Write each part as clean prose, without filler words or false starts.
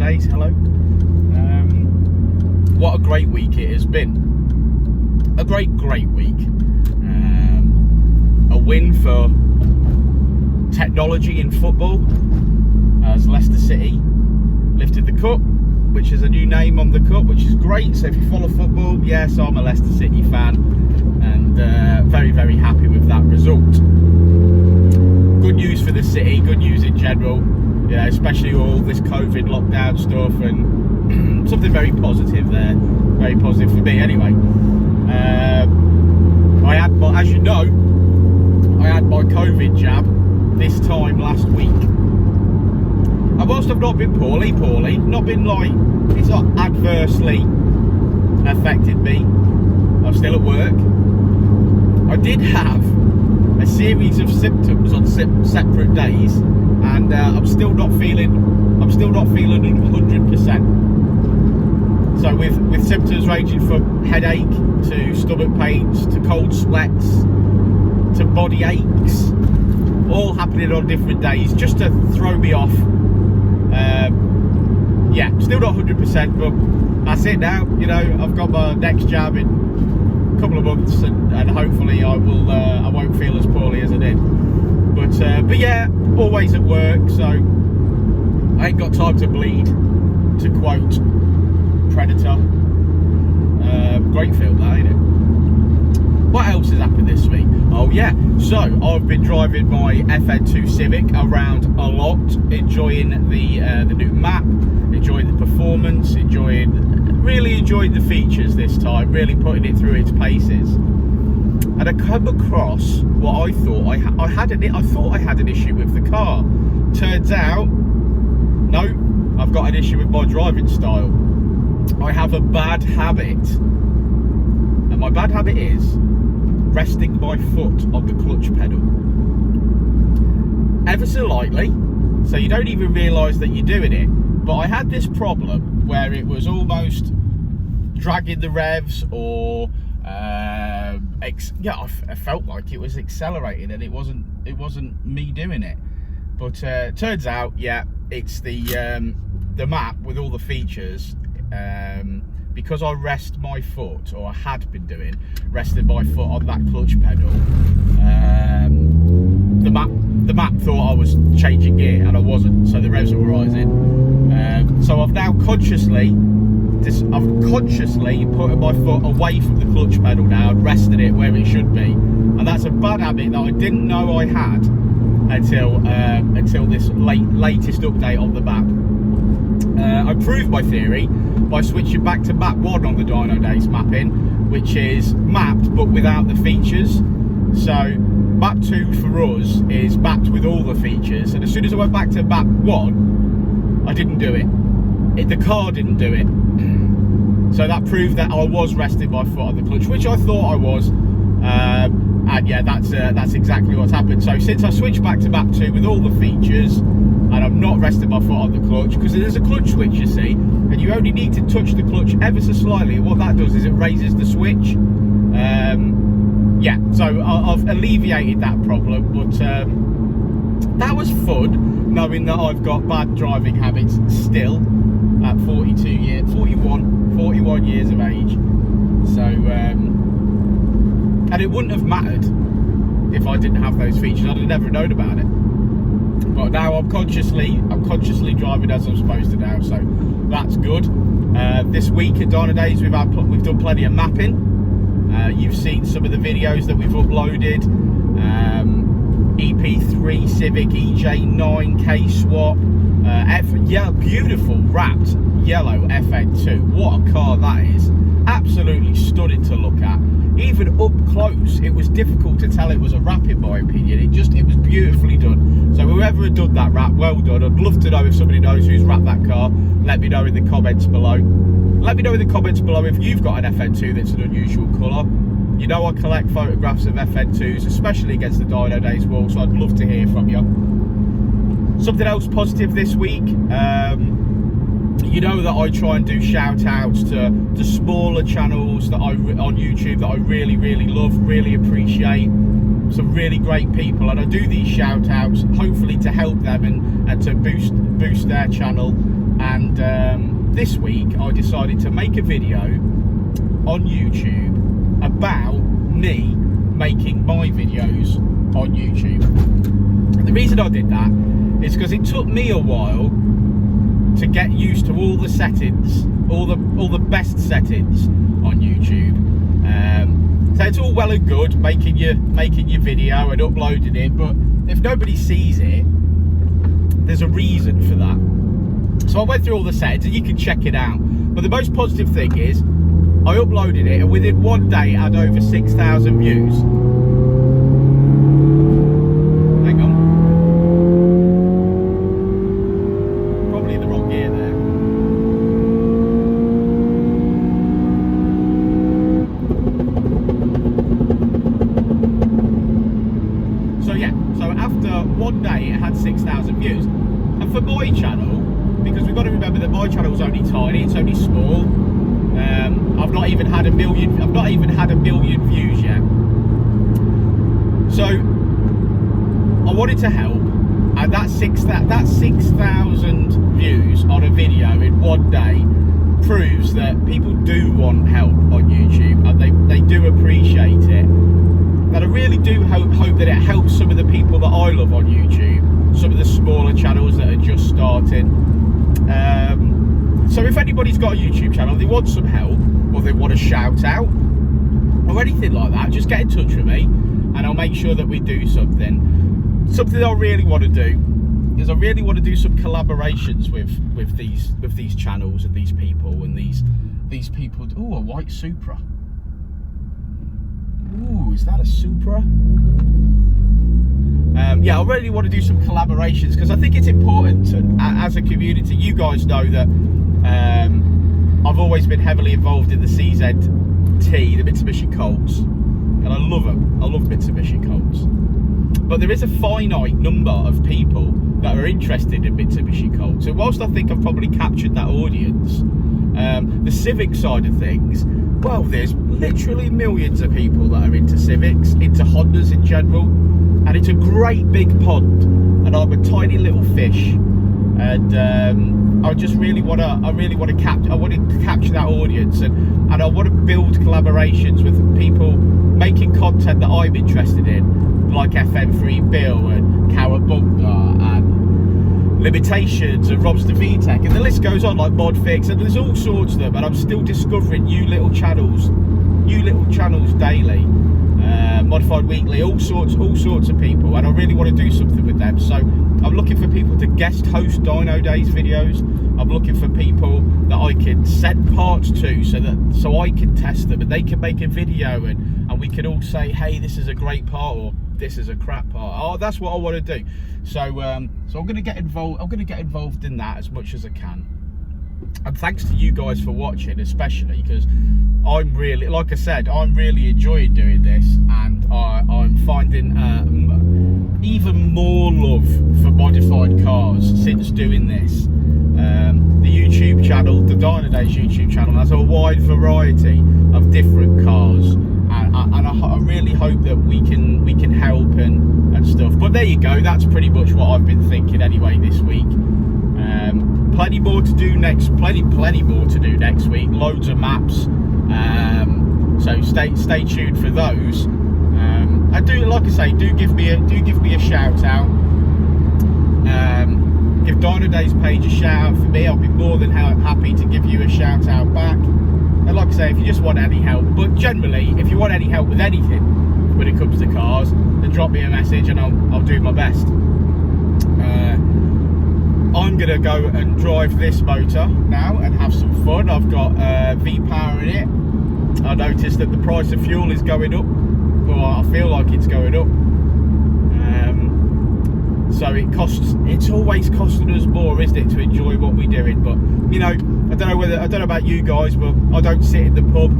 Dynodaze, hello. What a great week it has been. A great week. A win for technology in football as Leicester City lifted the cup, which is a new name on the cup, which is great. So if you follow football, yes, I'm a Leicester City fan, and very happy with that result. Good news for the city, good news in general, yeah, especially all this COVID lockdown stuff, and something very positive there, very positive for me anyway. As you know, I had my COVID jab this time last week. And whilst I've not been poorly, not been like, it's not adversely affected me, I'm still at work. I did have a series of symptoms on separate days, and I'm still not feeling 100%. So with symptoms ranging from headache to stomach pains to cold sweats to body aches, all happening on different days just to throw me off. Yeah, still not 100%, but that's it now. You know, I've got my next jab in a couple of months, and hopefully I won't feel as poorly as I did. But yeah, always at work, so I ain't got time to bleed, to quote Predator. Great film, that, ain't it? What else has happened this week? Oh yeah, so I've been driving my FN2 Civic around a lot, enjoying the new map, enjoying the performance, really enjoying the features this time, really putting it through its paces. And I come across what I thought I had an issue with the car. Turns out, no, I've got an issue with my driving style. I have a bad habit, and my bad habit is resting my foot on the clutch pedal ever so lightly, so you don't even realise that you're doing it. But I had this problem where it was almost dragging the revs, or I felt like it was accelerating, and it wasn't me doing it. But turns out, yeah, it's the map with all the features. Because I rest my foot, or I had been doing, rested my foot on that clutch pedal, the map thought I was changing gear, and I wasn't, so the revs were rising. So I've now consciously put my foot away from the clutch pedal now and rested it where it should be, and that's a bad habit that I didn't know I had until this latest update on the map. I proved my theory by switching back to map 1 on the Dynodaze mapping, which is mapped but without the features. So map 2 for us is mapped with all the features, and as soon as I went back to map 1, I didn't do it. The car didn't do it. So that proved that I was resting my foot on the clutch, which I thought I was. And yeah, that's exactly what's happened. So since I switched back to map 2 with all the features, and I'm not resting my foot on the clutch, because there's a clutch switch, you see, and you only need to touch the clutch ever so slightly, and what that does is it raises the switch. Yeah, so I've alleviated that problem, but that was fun, knowing that I've got bad driving habits still at 41 years of age. So and it wouldn't have mattered if I didn't have those features. I'd have never known about it. But now I'm consciously driving as I'm supposed to now, so that's good. This week at Dynodaze we've done plenty of mapping. You've seen some of the videos that we've uploaded. EP3 Civic EJ9 K swap, beautiful wrapped yellow FN2. What a car that is! Absolutely stunning to look at. Even up close, it was difficult to tell it was a wrap, in my opinion. It was beautifully done. So whoever had done that wrap, well done. I'd love to know if somebody knows who's wrapped that car. Let me know in the comments below. Let me know in the comments below if you've got an FN2 that's an unusual colour. You know I collect photographs of FN2s, especially against the Dynodaze Work, so I'd love to hear from you. Something else positive this week. You know that I try and do shout outs to smaller channels that on YouTube that I really love, really appreciate. some really great people, and I do these shout outs hopefully to help them and to boost their channel. And this week I decided to make a video on YouTube about me making my videos on YouTube. And the reason I did that is because it took me a while to get used to all the settings, all the best settings on YouTube. So it's all well and good making your video and uploading it, but if nobody sees it, there's a reason for that. So I went through all the settings, and you can check it out. But the most positive thing is, I uploaded it, and within one day, it had over 6,000 views. Hang on. Probably in the wrong gear there. So yeah, so after one day, it had 6,000 views. And for my channel, because we've got to remember that my channel is only tiny, it's only small. I've not even had a million views yet. So I wanted to help, and that 6,000 views on a video in one day proves that people do want help on YouTube, and they do appreciate it. And I really do hope that it helps some of the people that I love on YouTube, some of the smaller channels that are just starting. So if anybody's got a YouTube channel, they want some help, or they want a shout out, or anything like that, just get in touch with me, and I'll make sure that we do something. Something I really want to do is I really want to do some collaborations with these channels and these people and these people. Oh, a white Supra. Ooh, is that a Supra? Yeah, I really want to do some collaborations, because I think it's important to, as a community. You guys know that I've always been heavily involved in the CZT, the Mitsubishi Colts, and I love them. I love Mitsubishi Colts. But there is a finite number of people that are interested in Mitsubishi Colts. So whilst I think I've probably captured that audience, the Civic side of things, well, there's literally millions of people that are into Civics, into Hondas in general. And it's a great big pond, and I'm a tiny little fish, and I just really want to capture that audience, and I want to build collaborations with people making content that I'm interested in, like FN3 Bill and Cowabunga and Limitations and Rob's the Ecutek, and the list goes on, like Modfix, and there's all sorts of them, and I'm still discovering new little channels daily. Modified Weekly, all sorts of people, and I really want to do something with them. So I'm looking for people to guest host Dynodaze videos. I'm looking for people that I can send parts to, so I can test them, and they can make a video, and we can all say, hey, this is a great part, or this is a crap part. Oh, that's what I want to do. So I'm going to get involved. I'm going to get involved in that as much as I can. And thanks to you guys for watching, especially because I'm really, like I said, I'm really enjoying doing this, and I'm finding even more love for modified cars since doing this. The YouTube channel, the Dynodaze YouTube channel, has a wide variety of different cars, and I really hope that we can help and stuff. But there you go, that's pretty much what I've been thinking anyway this week. Plenty more to do next week. Loads of maps. So stay tuned for those. I do, like I say, do give me a shout out. Give Dynodaze page a shout out for me. I'll be more than happy to give you a shout out back. And like I say, if you just want any help, but generally, if you want any help with anything when it comes to cars, then drop me a message and I'll do my best. I'm gonna go and drive this motor now and have some fun. I've got V-Power in it. I noticed that the price of fuel is going up. Well, I feel like it's going up. So it's always costing us more, isn't it, to enjoy what we're doing? But you know, I don't know about you guys, but I don't sit in the pub.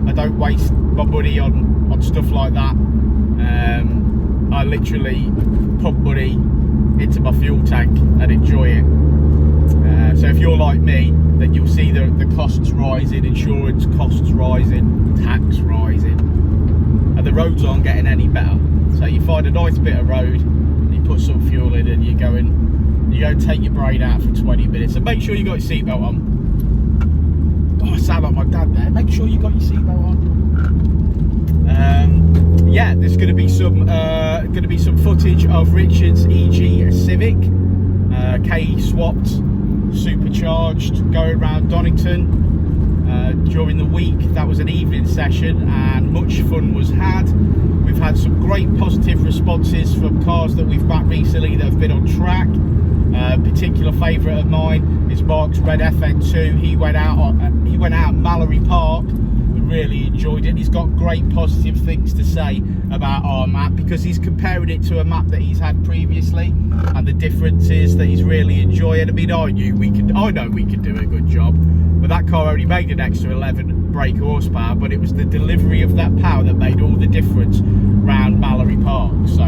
I don't waste my money on stuff like that. I literally pump money into my fuel tank and enjoy it. So if you're like me, then you'll see the costs rising, insurance costs rising, tax rising, and the roads aren't getting any better. So you find a nice bit of road, and you put some fuel in, and you go and take your brain out for 20 minutes. And make sure you got your seatbelt on. Oh, I sound like my dad there. Make sure you got your seatbelt on. Yeah, there's going to be some footage of Richard's EG Civic, K swapped, supercharged, going around Donington. During the week, that was an evening session, and much fun was had. We've had some great positive responses from cars that we've backed recently that have been on track. Particular favourite of mine is Mark's red FN2. He went out Mallory Park and really enjoyed it. He's got great positive things to say about our map, because he's comparing it to a map that he's had previously, and the differences that he's really enjoying. I mean, I know we could do a good job, but that car only made an extra 11 brake horsepower, but it was the delivery of that power that made all the difference round Mallory Park. So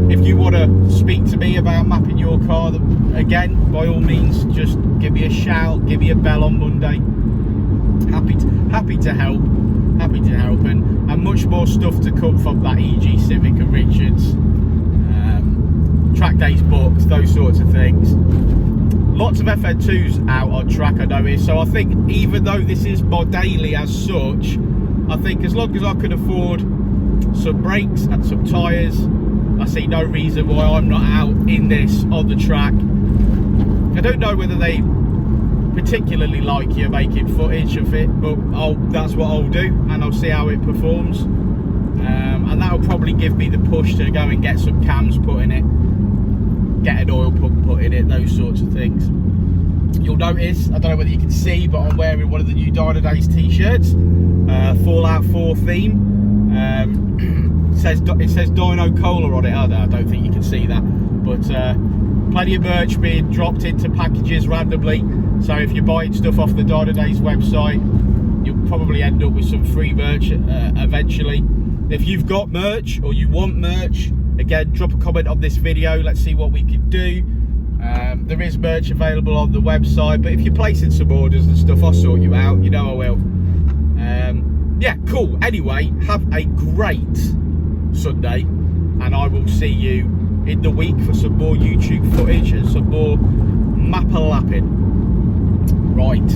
if you want to speak to me about mapping your car, again, by all means, just give me a shout, give me a bell on Monday. Happy to help, and much more stuff to come from that EG Civic and Richards. Track days booked, those sorts of things. Lots of FN2s out on track, I noticed. So I think, even though this is my daily as such, I think as long as I can afford some brakes and some tyres, I see no reason why I'm not out in this on the track. I don't know whether they particularly like you making footage of it, but that's what I'll do, and I'll see how it performs. And that'll probably give me the push to go and get some cams put in it, get an oil pump put in it, those sorts of things. You'll notice, I don't know whether you can see, but I'm wearing one of the new Dynodaze t-shirts, Fallout 4 theme. It says Dyno Cola on it. I don't think you can see that, but plenty of merch being dropped into packages randomly. So if you're buying stuff off the Dynodaze website, you'll probably end up with some free merch eventually. If you've got merch or you want merch, again, drop a comment on this video. Let's see what we can do. There is merch available on the website, but if you're placing some orders and stuff, I'll sort you out. You know I will. Yeah, cool. Anyway, have a great Sunday, and I will see you in the week for some more YouTube footage and some more mapper-lapping. Right,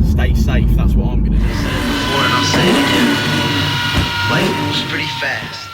stay safe, that's what I'm going to do. Before, and I'll say it again. Life moves pretty fast.